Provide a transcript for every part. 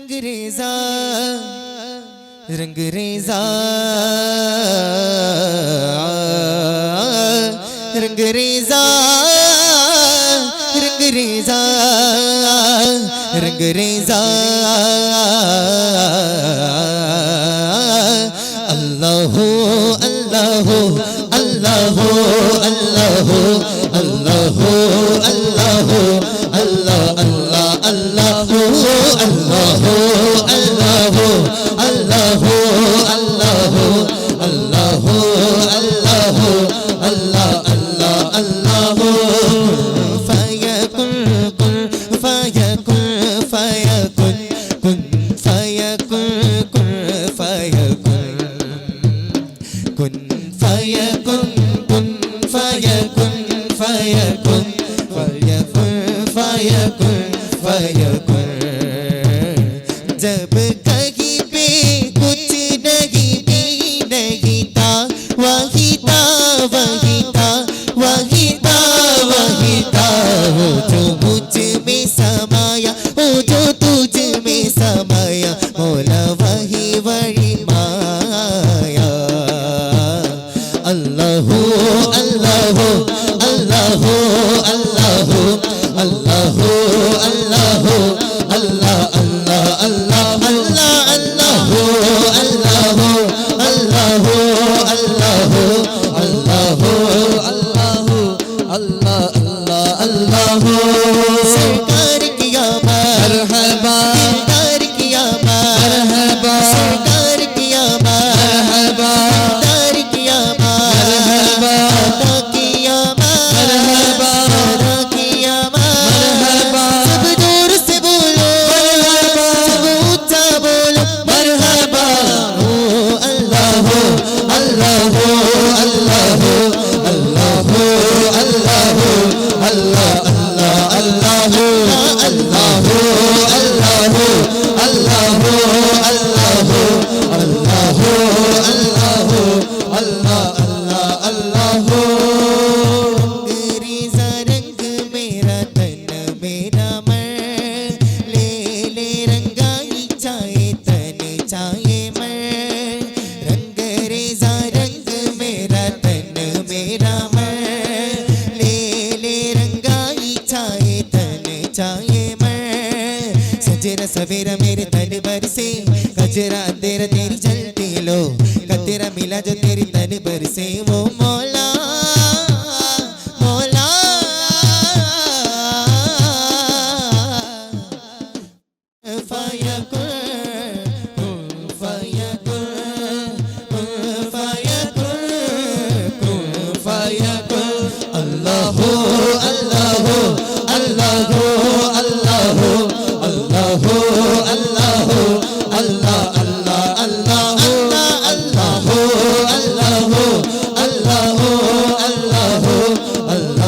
रंगरेज़ा रंगरेज़ा रंगरेज़ा रंगरेज़ा रंगरेज़ा अल्लाह अल्लाह अल्लाह अल्लाह अल्लाह अल्लाह अल्लाह अल्लाह अल्लाह अल्लाह अल्लाह अल्लाह अल्लाह अल्लाह अल्लाह अल्लाह अल्लाह अल्लाह फयकुन कुन फयकुन फयकुन कुन फयकुन कुन फयकुन कुन फयकुन कुन फयकुन फयकुन फयकुन फयकुन फयकुन जब कहीं पे कुछ नहीं भी नहीं था वही था वही था वही था वही था वो जो मुझ में समाया वो जो तुझ में समाया मौला वही वही माया अल्लाह अल्लाह अल्लाह अल्लाह अल्लाह अल्लाह अल्लाह अल्लाह अल्लाह अल्लाह अल्लाह अल्लाह अल्लाह अल्लाह अल्लाह अल्लाह अल्लाह सरकार किया मरहबा सरकार किया मरहबा सरकार किया मरहबा सरकार किया मरहबा अता किया मरहबा अता किया मरहबा सब दूर से बोलो मरहबा सब ऊंचा बोलो मरहबा ओ अल्लाह अल्लाह अल्लाह अल्लाह अल्लाह अल्लाह अल्लाह अल्लाह अल्लाह अल्लाह अल्लाह अल्लाह अल्लाह रंगरेज़ा रंग मेरा तन मेरा मन ले ले रंगाई चाहे तन चाहे मन रंगरेज़ा रंग मेरा तन मेरा मन ले ले रंगाई चाहे तन चाहे मन सजरा सवेरा मेरे तन पर से कजरा अंधेरा तेरी जलती लो कतेरा मिला जो तेरी तन पर से वो मौला मौला फयकुन कुन फयकुन कुन फयकुन कुन फयकुन अल्लाह अल्लाह अल्लाह अल्लाह अल्लाह अल्लाह अल्लाह अल्लाह अल्लाह अल्लाह अल्लाह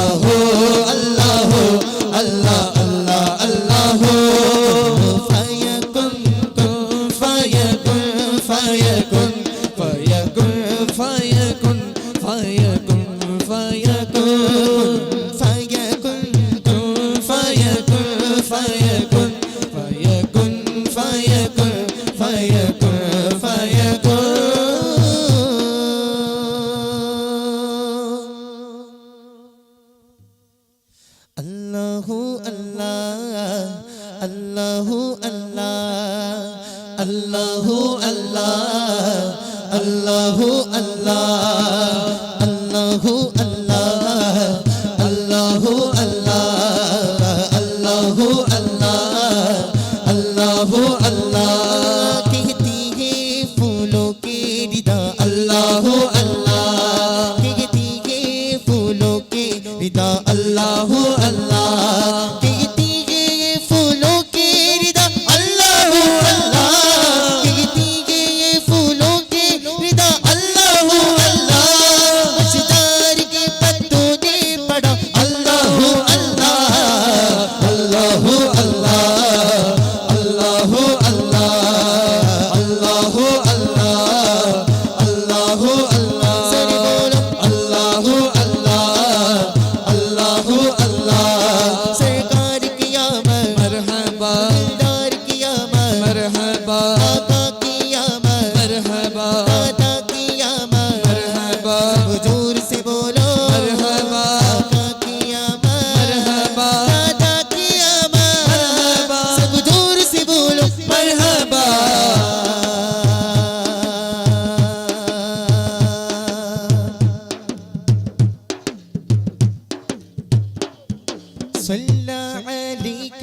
अल्लाह अल्लाह अल्लाह अल्लाह अल्लाह फयकुन कुन फयकुन फयकुन फयकुन फयकुन फयकुन फयकुन फयकुन कुन फयकुन फयकुन फयकुन फयकुन फयकुन फयकुन अल्लाह अल्लाह अल्लाह अल्लाह अल्लाह अल्लाह अल्लाह अल्लाह अल्लाह अल्लाह अल्लाह अल्लाह कहती है फूलों की रिदा अल्लाह अल्लाह कहती है फूलों की रिदा अल्लाह अल्लाह कहती है फूलों की रिदा अल्लाह अल्लाह कहती है फूलों की रिदा अल्लाह अल्लाह मशदार के पत्तों ने पड़ा अल्लाह अल्लाह अल्लाह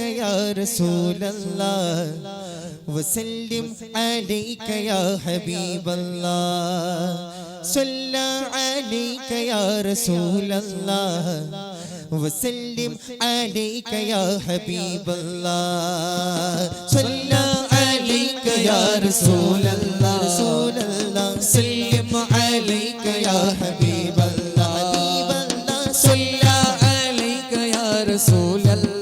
या रसूल अल्लाह वसल्लिम अलैका या हबीब अल्लाह सल्ला अलैका या रसूल अल्लाह वसल्लिम अलैका या हबीब अल्लाह सल्ला अलैका या रसूल अल्लाह सल्लिम अलैका या हबीब अल्लाह सल्ला अलैका या रसूल अल्लाह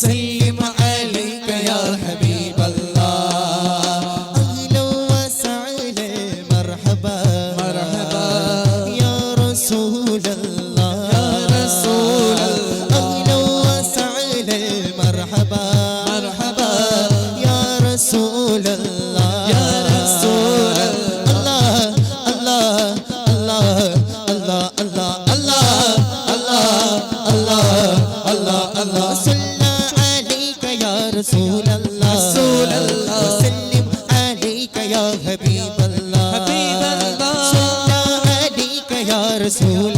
सल्लिम अलैका या हबीब अल्लाह अहलन व सहलन मरहबा मरहबा या रसूल अल्लाह या रसूल अल्लाह अहलन व सहलन मरहबा मरहबा या रसूल अल्लाह या रसूल अल्लाह अल्लाह अल्लाह अल्लाह अल्लाह अल्लाह अल्लाह अल्लाह सल्ला अलैका या रसूल अल्लाह वसल्लिम अलैका या हबीब अल्लाह सल्ला अलैका या रसूल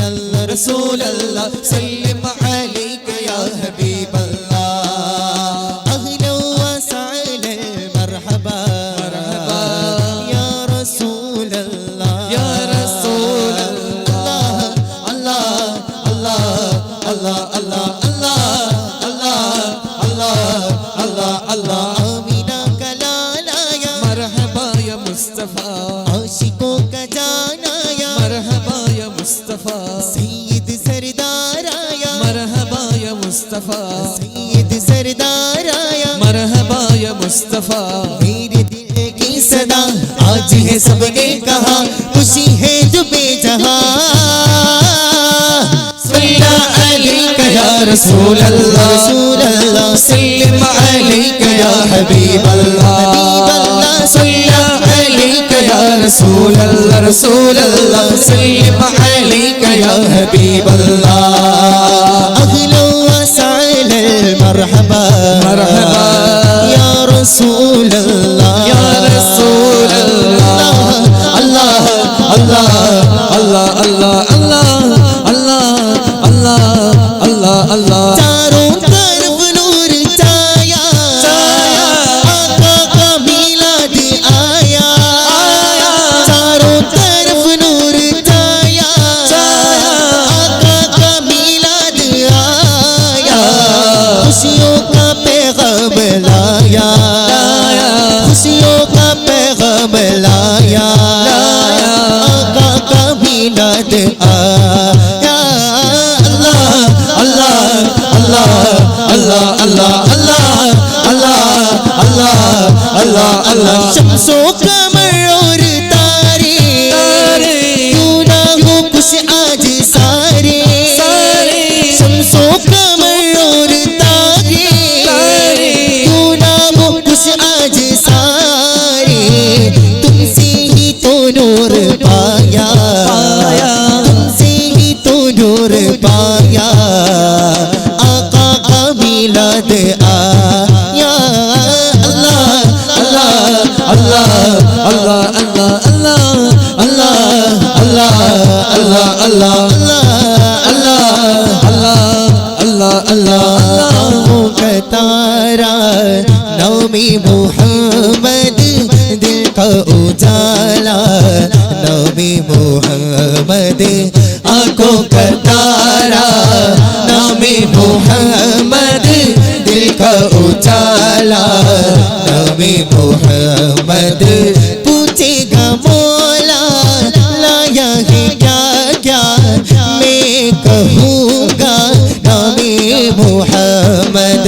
अल्लाह सल्लिम अलैका या हबीब अल्लाह अहलन व सहलन मरहबा मरहबा या रसूल अल्लाह या रसूल अल्लाह अल्लाह अल्लाह अल्लाह अल्लाह अल्लाह आमीना का लाला या मरहबा या मुस्तफा आशिकों का जाना या मरहबा या मुस्तफा सैयद सरदार आया मरहबा या मुस्तफा सैयद सरदार आया मरहबा या मुस्तफा मेरे दिल की सदा आज है सबने कहा खुशी है जो बेजहां सल्ला अलैका या रसूल अल्लाह सल्लिम अलैका या हबीब अल्लाह सल्ला अलैका या रसूल अल्लाह सल्लिम अलैका या हबीब अल्लाह अहलन व सहलन मरहबा मरहबा या रसूल अल्लाह या रसूल अल्लाह अल्लाह अल्लाह अल्लाह अल्लाह अल्लाह अल्लाह अल्लाह अल्लाह चारों तरफ नूर छाया आका का मिलाद आया चारों तरफ नूर छाया आका का मिलाद आया खुशियों का पैगाम लाया खुशियों का पैगाम लाया आका का मिलाद आया अल्लाह अल्लाह अल्लाह शम्सो कमर और तारे क्यों ना हो कुछ आज सारे शम्सो कमर और तारे क्यों ना हो कुछ आज सारे तुमसे ही तो नूर पाया तुमसे ही तो नूर पाया आका का मिलाद आया अल्लाह अल्लाह अल्लाह अल्लाह अल्लाह अल्लाह अल्लाह अल्लाह अल्लाह अल्लाह का तारा नौमी मुहम्मद दिल का उजाला नौमी मुहम्मद आंखों का तारा नौमी मुहम्मद दिल का उजाला नबी मोहम्मद पूछेगा मौला लाया है क्या क्या मैं कहूँगा नबी मोहम्मद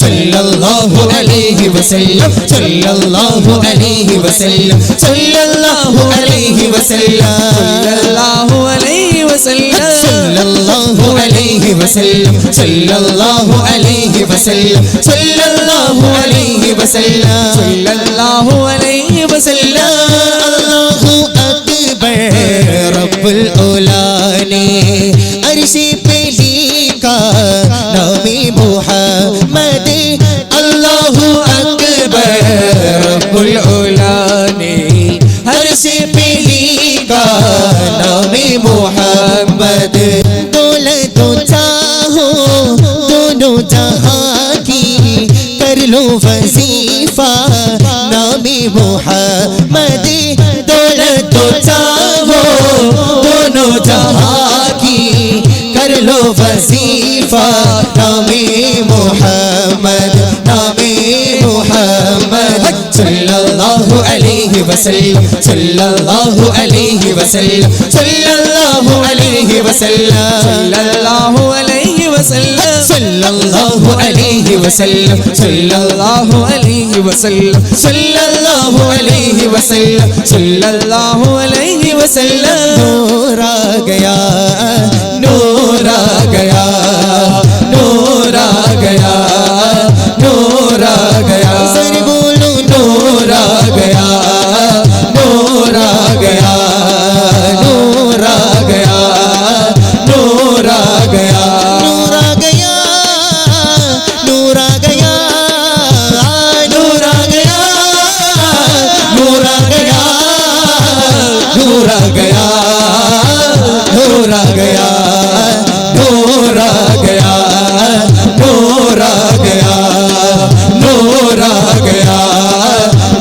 सल्लल्लाहु अलैहि वसल्लम सल्लल्लाहु अलैहि वसल्लम सल्लल्लाहु अलैहि वसल्लम सल्लल्लाहु अलैहि वसल्लम सल्लल्लाहु अलैहि वसल्लम सल्लल्लाहु अलैहि वसल्लम सल्लल्लाहु अलैहि वसल्लम सल्लल्लाहु अलैहि वसल्लम अल्लाहु अकबर रब्बुल उला ने अर्श पे लिखा नबी मोहम्मद अल्लाहु अकबर रब्बुल उला ने अर्श पे लिखा नबी मोहम्मद दौलत चाहो जहां की कर लो वजीफा नामे मोहम्मद दौलत तो चाहो दोनों जहां की कर लो वजीफा नामे मोहम्मद सल्लल्लाहु अलैहि वसल्लम सल्लल्लाहु अलैहि वसल्लम सल्लल्लाहु अलैहि वसल्लम सल्लल्लाहु अलैहि वसल्लम सल्लल्लाहु अलैहि वसल्लम सल्लल्लाहु अलैहि वसल्लम सल्लल्लाहु अलैहि वसल्लम सल्लल्लाहु अलैहि वसल्लम नूर आ गया नूर आ गया नूर आ गया नूर आ गया सर बोलो नूर आ गया नूर आ गया नूर आ गया नूर आ गया नूर आ गया नूर आ गया नूर आ गया नूर आ गया नूर आ गया नूर आ गया नूर आ गया नूर आ गया नूर आ गया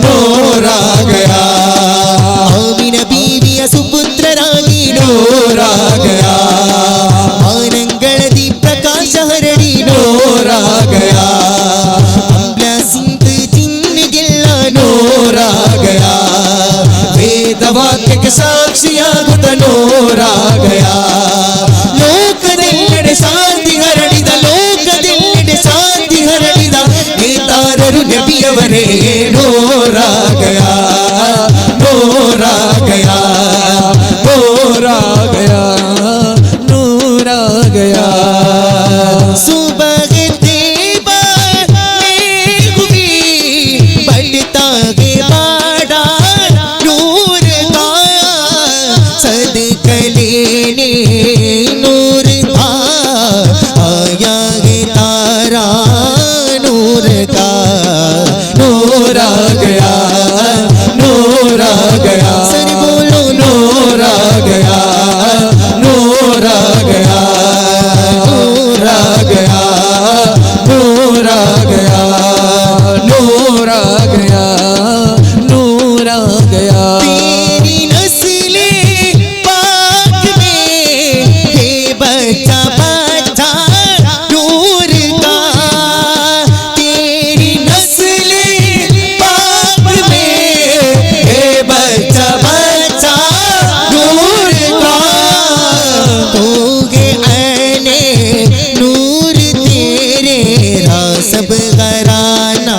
नूर आ गया आमीना बीवी सुपुत्र रानी नूर आ गया आनंगळदी प्रकाश हरडी नूर आ गया अंब्ला सिंध जिन्निगिल्ला नूर आ गया वेद वाक्य के साक्षियाಗುತ್ತ नूर आ गया ಲೋಕದೆಲ್ಲೆಡೆ ಶಾಂತಿ ಹರಡಿದ ಲೋಕದೆಲ್ಲೆಡೆ ಶಾಂತಿ ಹರಡಿದ ನೇತಾರರು ನಬಿಯವರೇ ನೂರ ಆ ಗಯಾ ನೂರ ಆ ಗಯಾ ನೂರ ಆ ಗಯಾ ನೂರ ಆ ಗಯಾ ಸುಬಹ ತೇಬಾ में हुई बढ़ता है बाड़ा नूर का सदका लेने नूर का आया है तारा नूर का नूर आ गया नूर आ गया सर बोलो नूर आ गया नूर आ गया नूर आ गया नूर आ गया नूर आ गया नूर आ गया तेरी नस्ले पाक में है बच्चा बच्चा नूर का तेरी नस्ले पाक में है बच्चा बच्चा नूर का तो गे आने नूर तेरे सब घराना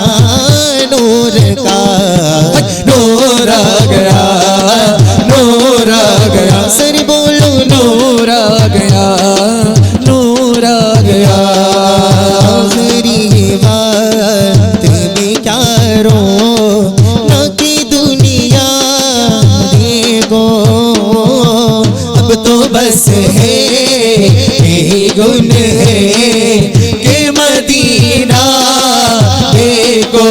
नूर का नूर आ गया नूर आ गया सर बोलो नूर आ गया नूर आ गया आखिरी बात में क्या रो ना कि दुनिया देखो अब तो बस है यही गुन है कि मदीना देखो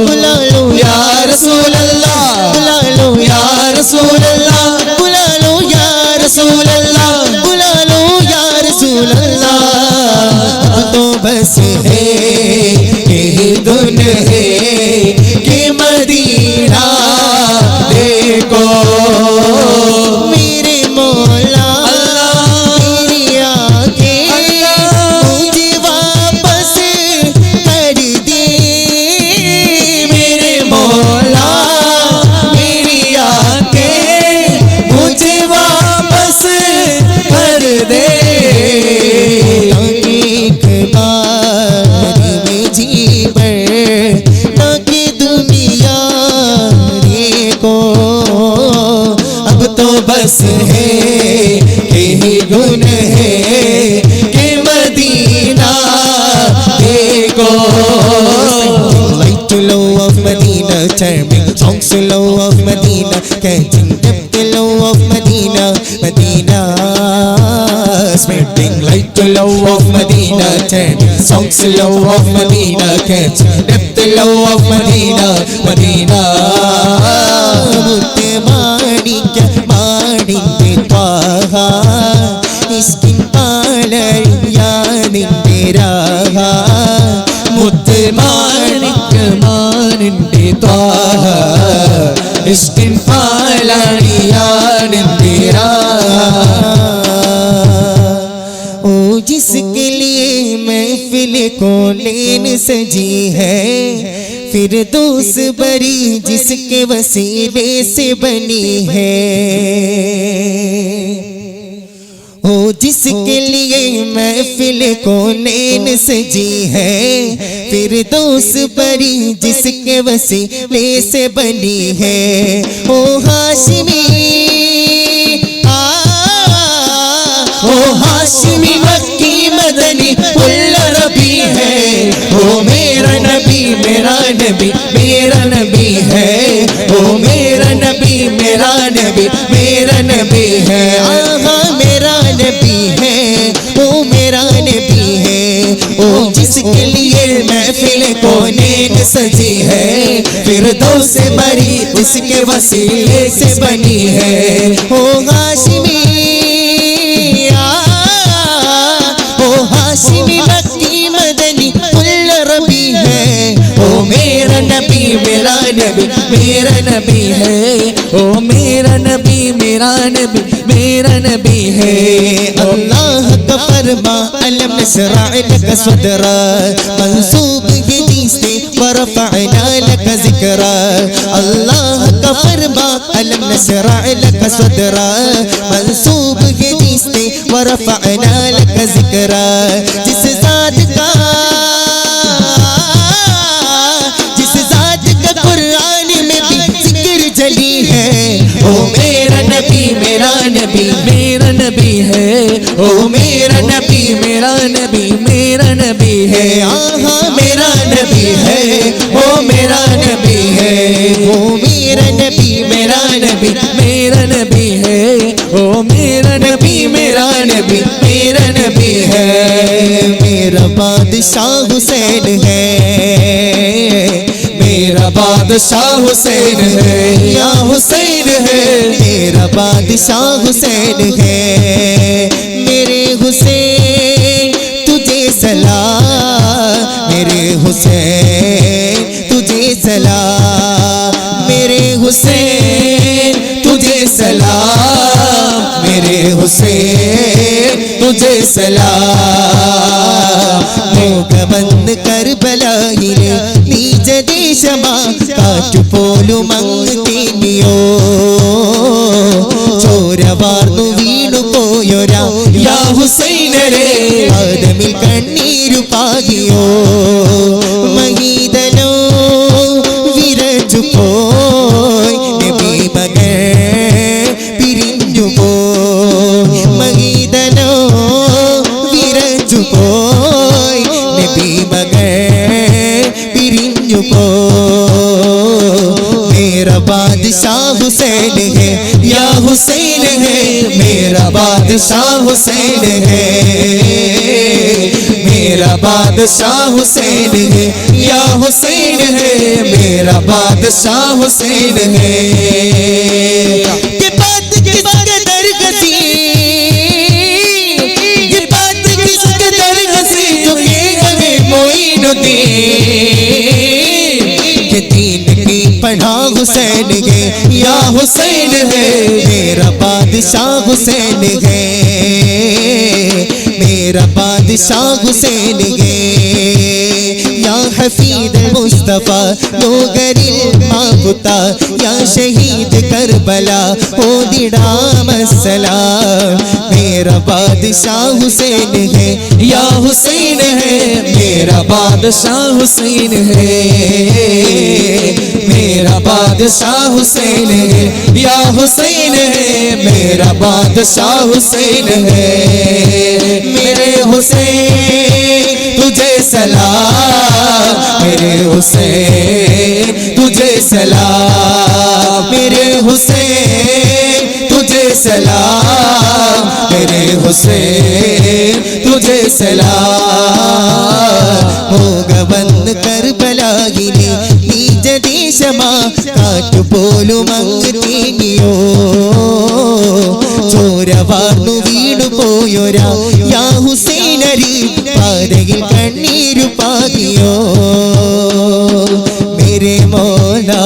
बुला लो या रसूल अल्लाह बुला लो या रसूल अल्लाह बुला लो या रसूल अल्लाह बुला लो या रसूल अल्लाह अब तो बस है यही गुन है कि मदीना देखो मेरे मौला मेरी आंखें मुझे वापस कर दे मेरे मौला मेरी आंखें मुझे वापस कर दे एक बार में जी भर ना कि दुनिया देखो अब तो बस है यही गुन है कि मदीना देखो Light to low of Medina, charming songs to low of Medina, catching depth to low of Medina, Medina. Spreading light to low of Medina, charming songs to low of Medina, catching depth to low of Medina, Medina. Mutte maadikya maadinte twaha, iskin palariya ninte raha. महफिल कौनैन सजी है, फिरदौस बरी जिसके वसीले से बनी है। ओ जिसके लिए महफिल कौनैन सजी है, फिरदौस बरी जिसके वसीले से बनी है। ओ हाशिमी ओ हाशिमी मक्की मदनी कुल रबी है। ओ मेरा नबी मेरा नबी मेरा नबी है। ओ मेरा नबी मेरा नबी मेरा नबी है। आहा मेरा नबी है, ओ मेरा नबी है। ओ जिसके लिए महफिल कौनैन सजी है, फिरदौस बरी जिसके वसीले से बनी है। ओ हाशिमी ओ हाशिमी मक्की मदनी कुल रबी है। ओ मेरा नबी मेरा नबी मेरा नबी है। ओ मेरा नबी मेरा नबी मेरा नबी है। अल्लाह का फरमा अलम नशरा लक सदरा, मंसूब है जिससे वरफअना लक ज़िक्रा। अल्लाह का फरमा अलम नशरा लक सदरा, मंसूब है जिससे वरफअना लक ज़िक्रा। जिस ज़ात का कुरान में भी जिक्र जली है। ओ मेरा नबी मेरा नबी मेरा नबी है। ओ मेरा नबी मेरा नबी मेरा नबी है। आहा मेरा नबी है, ओ मेरा नबी है। ओ मेरा नबी मेरा नबी मेरा नबी है। ओ मेरा नबी मेरा नबी मेरा नबी है। मेरा बादशाह हुसैन है, मेरा बादशाह हुसैन है। या हुसैन है मेरा बादशाह हुसैन है। मेरे हुसैन तुझे सलाम, मेरे हुसैन तुझे सलाम। मेरे हुसैन तुझे सलाम, मेरे हुसैन तुझे सलाम। मुख बंद कर बलाहिले निज देशमा, काट पोलु मंगतीनियो। ചോരവാർന്നു വീണു പോയൊരാ യാ ഹുസൈനരെ, ആദമിൽ കണ്ണീരു പാകിയോ. മഹീതനോ വിരച്ചു പോയി, നബി മകൾ പിരിഞ്ഞു പോയി. മഹീതനോ വിരച്ചു പോയി, നബി മകൾ പിരിഞ്ഞു പോയി. मेरा बादशाह हुसैन है, या हुसैन है मेरा बादशाह हुसैन है। मेरा बादशाह हुसैन है, या हुसैन है मेरा बादशाह हुसैन है। ये बात किस कदर हसी, ये बात किस कदर हसी, जो के गए मोइनुद्दीन के दीन की पढ़ा हुसैन है। या हुसैन है मेरा बादशाह हुसैन है। मेरा बादशाह हुसैन है। या हफीद मुस्तफा लोगरिल माबुता, या शहीद करबला ओ दिडाम सलाम। मेरा बादशाह हुसैन है, या हुसैन है मेरा बादशाह हुसैन है। मेरा बादशाह हुसैन है, या हुसैन है मेरा बादशाह हुसैन है। मेरे हुसैन तुझे सलाम, मेरे हुसैन तुझे सलाम। मेरे हुसैन तुझे सलाम, मेरे हुसैन तुझे सलाम। होगा बंद कर बलागिले निज देशमा, काट पोलु मंगतीनियो. ചോരവാർന്നു വീണു പോയൊരാ യാ ഹുസൈനരി, പാതയിൽ കണ്ണീരു പാകിയോ. मेरे मौला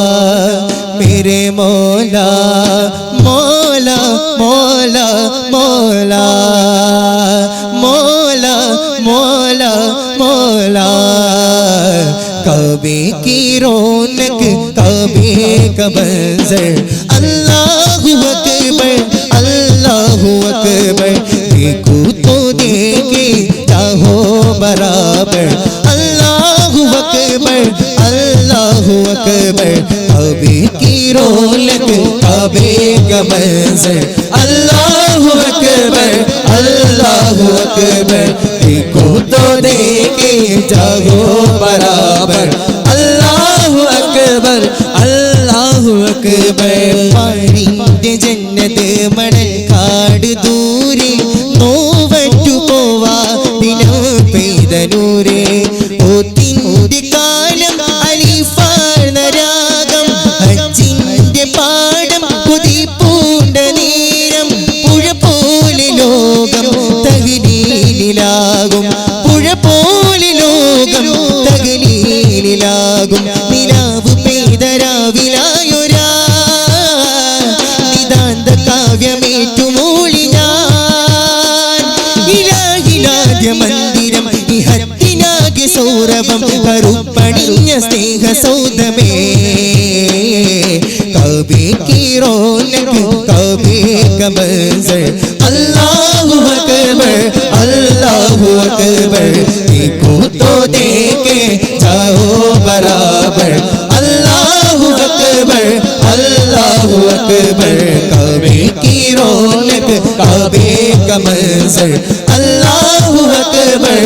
मेरे मौला मौला मौला मौला मौला मौला मौला काबे की रौनक काबे का मंजर अल्लाहु अकबर देखो तो देखे चाहो बराबर अल्लाहु अकबर काबे की रौनक काबे का मंजर अल्लाहु अकबर देखो तो देखे चाहो बराबर अल्लाहु अकबर പാരിന്റെ ജന്നത്ത് മണൽ കാട് ദൂരെ നോവറ്റു പോവാ ദിനം പെയ്ത നൂരെ ഓത്തിന്റെ കാലം അലിഫാർന്ന രാഗം ഹജ്ജിന്റെ പാടം കുതിപ്പൂണ്ട നേരം പുഴ പോലെ ലോകം തകലീലിലാകും പുഴ പോലെ ലോകം തകലീലിലാകും നിലാവ് പെയ്ത രാവിലായൊരാ നിതാന്ത കാവ്യമേറ്റുമൂളി ഞാൻ ഇലാഹിലാദ്യ മന്ദിരം ഇഹത്തിനാകെ സൗരഭം കറുപ്പണിഞ്ഞ സ്നേഹ സൗദമേ കാബേ की रौनक काबे का मंजर अल्लाहु अकबर देखो तो देखे जाओ बराबर अल्लाहु अकबर काबे की रौनक काबे का मंजर अल्लाहु अकबर